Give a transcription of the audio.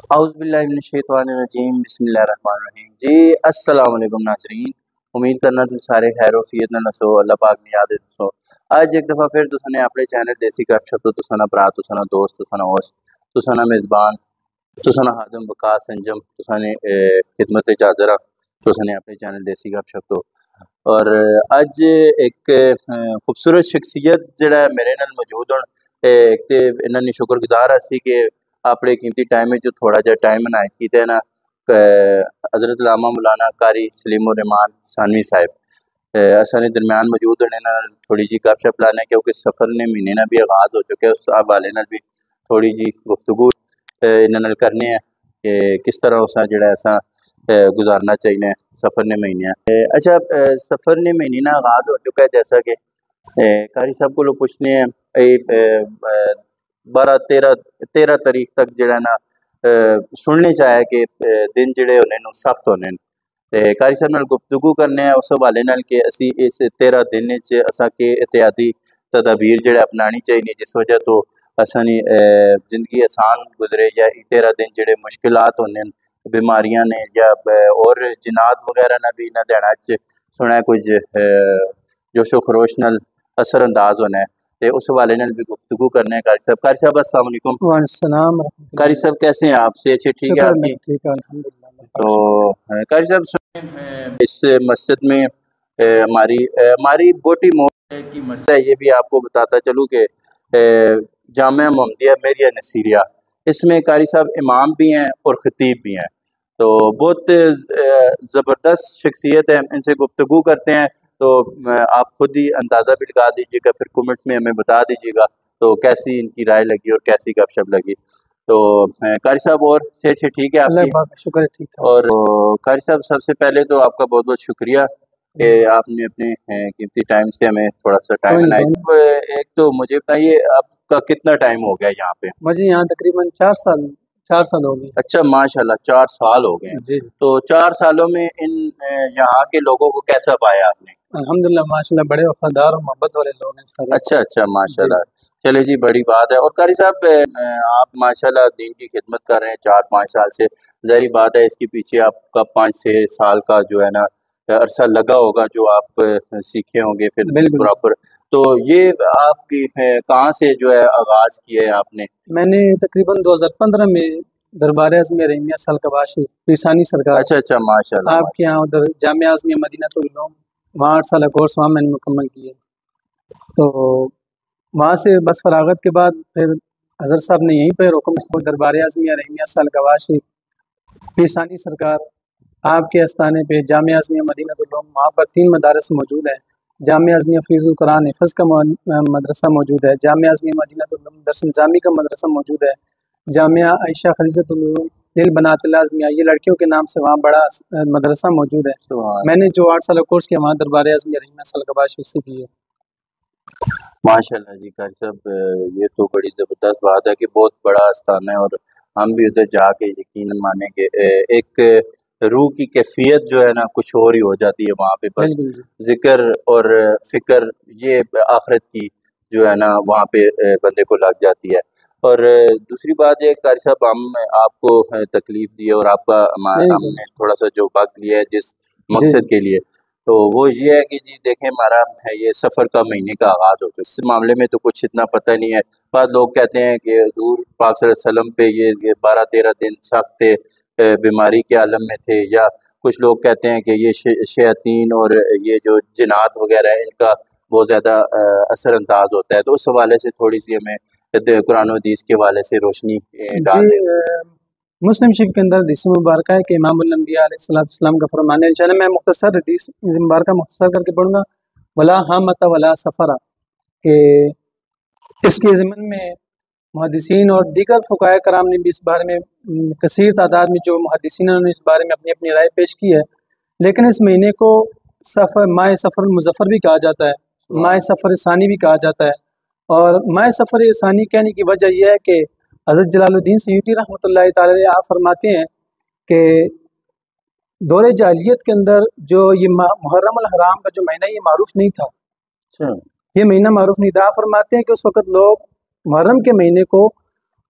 اعوذ باللہ من الشیطان الرجیم بسم اللہ الرحمن الرحیم جی السلام علیکم ناظرین، امید کرنا تم سارے خیر و فیت نہ نسو اللہ پاک نے یاد دسو اج ایک دفعہ پھر تساں اپنے چینل دیسی گپ شپ تو تساں برا تساں دوست تساں ہوسٹ تساں میزبان تساں حادم وقاص انجم تساں خدمت حاضر تساں اپنے چینل دیسی گپ شپ تو اور اج ایک خوبصورت شخصیت جڑا میرے نال موجود ہون ایک تے انہاں نے شکر گزار اسی کہ اپنے قیمتی ٹائم جو تھوڑا جا ٹائم عنایت کیتا ہے نا حضرت علامہ مولانا قاری سلیم الرحمان ثانوی صاحب اساں نے درمیان موجود ہونے نال تھوڑی جی گپ شپ لانے کیونکہ سفر نے مہینے نہ بھی آغاز ہو چکے اس حوالے نال بھی تھوڑی جی گفتگو انہاں نال کرنے ہیں کہ کس طرح اساں جڑا اساں گزارنا چاہیے سفر نے مہینے اچھا سفر نے مہینے نہ آغاز ہو چکا ہے جیسا کہ قاری صاحب کو لوگ پوچھنے ہیں 12 13 تاریخ تک جڑا نا سننے چاہے کہ دن جڑے ہونے نو سخت ہونے تے قاری صاحب نال گفتگو کرنے ہیں اس حوالے نال کہ اسی اس 13 دن وچ اساں کے احتیاطی تدابیر جڑے اپنانی چاہیے جس وجہ تو اساں نی زندگی آسان گزرے یا 13 دن جڑے مشکلات ہونے بیماریاں نے یا اور جنات وغیرہ نہ بھی نہ دینا سنا ہے کچھ جوش و خروش نال اثر انداز ہونا ہے تے اس حوالے نال بھی گفتگو کرنے ہیں قاری صاحب السلام علیکم۔ وعلیکم السلام قاری صاحب کیسے ہیں آپ سے اچھے ٹھیک ہے آپ کی؟ ٹھیک ہے الحمدللہ۔ تو قاری صاحب سنیں اس مسجد میں ہماری بوٹی موڑ کی مسجد ہے، یہ بھی آپ کو بتاتا چلوں کہ جامعہ محمدیہ میریہ نصیریہ اس میں قاری صاحب امام بھی ہیں اور خطیب بھی ہیں، تو بہت زبردست شخصیت ہے، ان سے گفتگو کرتے ہیں تو آپ خود ہی اندازہ بھی لگا دیجیے گا، پھر کمنٹ میں ہمیں بتا دیجیے گا تو کیسی ان کی رائے لگی اور کیسی گپ شپ لگی۔ تو قاری صاحب اور سے اچھے ٹھیک ہے آپ اللہ کی؟ پاک کا شکر ہے ٹھیک ہے۔ اور قاری صاحب سب سے پہلے تو آپ کا بہت بہت شکریہ کہ آپ نے اپنے قیمتی ٹائم سے ہمیں تھوڑا سا ٹائم بنایا۔ ایک تو مجھے بتائیے آپ کا کتنا ٹائم ہو گیا یہاں پہ؟ مجھے یہاں تقریباً 4 سال ہو گئے۔ اچھا ماشاءاللہ 4 سال ہو گئے ہیں۔ جی تو 4 سالوں میں ان یہاں کے لوگوں کو کیسا پایا آپ نے؟ الحمدللہ ماشاءاللہ بڑے وفادار اور محبت والے لوگ ہیں سارے۔ اچھا ماشاءاللہ، چلے جی بڑی بات ہے۔ اور قاری صاحب آپ ماشاءاللہ دین کی خدمت کر رہے ہیں 4-5 سال سے، ظاہری بات ہے اس کے پیچھے آپ کا 5-6 سال کا جو ہے نا عرصہ لگا ہوگا جو آپ سیکھے ہوں گے پھر پراپر، تو یہ آپ کی کہاں سے جو ہے آغاز کیا ہے آپ نے؟ میں نے تقریباً 2015 میں دربار اعظمیہ رحیمیہ سالکباشی پیسانی سرکار اچھا ماشاءاللہ آپ کے یہاں ادھر جامعہ اعظمیہ مدینہ العلوم وہاں 8 سالہ کورس وہاں میں نے مکمل کیے، تو وہاں سے بس فراغت کے بعد پھر حضرت صاحب نے یہیں پہ حکم دربار اعظمیہ رحیمیہ سالکباشی پیسانی سرکار آپ کے استانے پہ جامعہ اعظمیہ مدینہ العلوم، وہاں پر 3 مدارس موجود ہیں۔ جامعہ اعظمیہ فیض القرآن حفظ کا مدرسہ موجود ہے، جامعہ اعظمیہ مدینہ العلوم درس نظامی کا مدرسہ موجود ہے، جامعہ عائشہ خدیجۃ العلوم للبنات العظمیہ یہ لڑکیوں کے نام سے وہاں بڑا مدرسہ موجود ہے۔ میں نے جو 8 سالہ کورس کیا وہاں دربار اعظمیہ رحیمیہ سالکباشی سے کیے۔ ماشاءاللہ جی قاری صاحب یہ تو بڑی زبردست بات ہے کہ بہت بڑا آستانہ ہے، اور ہم بھی ادھر جا کے یقین مانیں کہ ایک روح کی کیفیت جو ہے نا کچھ اور ہی ہو جاتی ہے وہاں پہ، بس ذکر اور فکر یہ آخرت کی جو ہے نا وہاں پہ بندے کو لگ جاتی ہے۔ اور دوسری بات یہ قاری صاحب ہم آپ کو تکلیف دی اور آپ کا ہم نے تھوڑا سا جو وقت لیا ہے جس مقصد کے لیے، تو وہ یہ ہے کہ جی دیکھیں ہمارا یہ سفر کا مہینے کا آغاز ہو چکا، اس معاملے میں تو کچھ اتنا پتہ نہیں ہے۔ بعض لوگ کہتے ہیں کہ حضور پاک صلی اللہ علیہ وسلم پہ یہ 12-13 دن سخت تھے، بیماری کے عالم میں تھے، یا کچھ لوگ کہتے ہیں کہ یہ شیاطین اور یہ جو جنات وغیرہ ہیں ان کا بہت زیادہ اثر انداز ہوتا ہے، تو اس حوالے سے تھوڑی سی ہمیں قرآن و حدیث کے حوالے سے روشنی ڈال دیں۔ مسلم شریف کے اندر حدیث مبارکہ ہے کہ امام الانبیاء علیہ السلام کا فرمان ہے، انشاءاللہ میں مختصر حدیث مبارکہ مختصر کر کے پڑھوں گا، ولا حامۃ ولا سفرہ، کہ اس کے ضمن میں محدثین اور دیگر فقہاء کرام نے بھی اس بارے میں کثیر تعداد میں جو محدثین نے اس بارے میں اپنی اپنی رائے پیش کی ہے، لیکن اس مہینے کو ماہ سفر المظفر بھی کہا جاتا ہے، ماہ سفر ثانی بھی کہا جاتا ہے، اور ماہ سفر ثانی کہنے کی وجہ یہ ہے کہ حضرت جلال الدین سیوطی رحمۃ اللہ تعالی آپ فرماتے ہیں کہ دور جاہلیت کے اندر جو یہ محرم الحرام کا جو مہینہ یہ معروف نہیں تھا، یہ مہینہ معروف نہیں تھا۔ آپ فرماتے ہیں کہ اس وقت لوگ محرم کے مہینے کو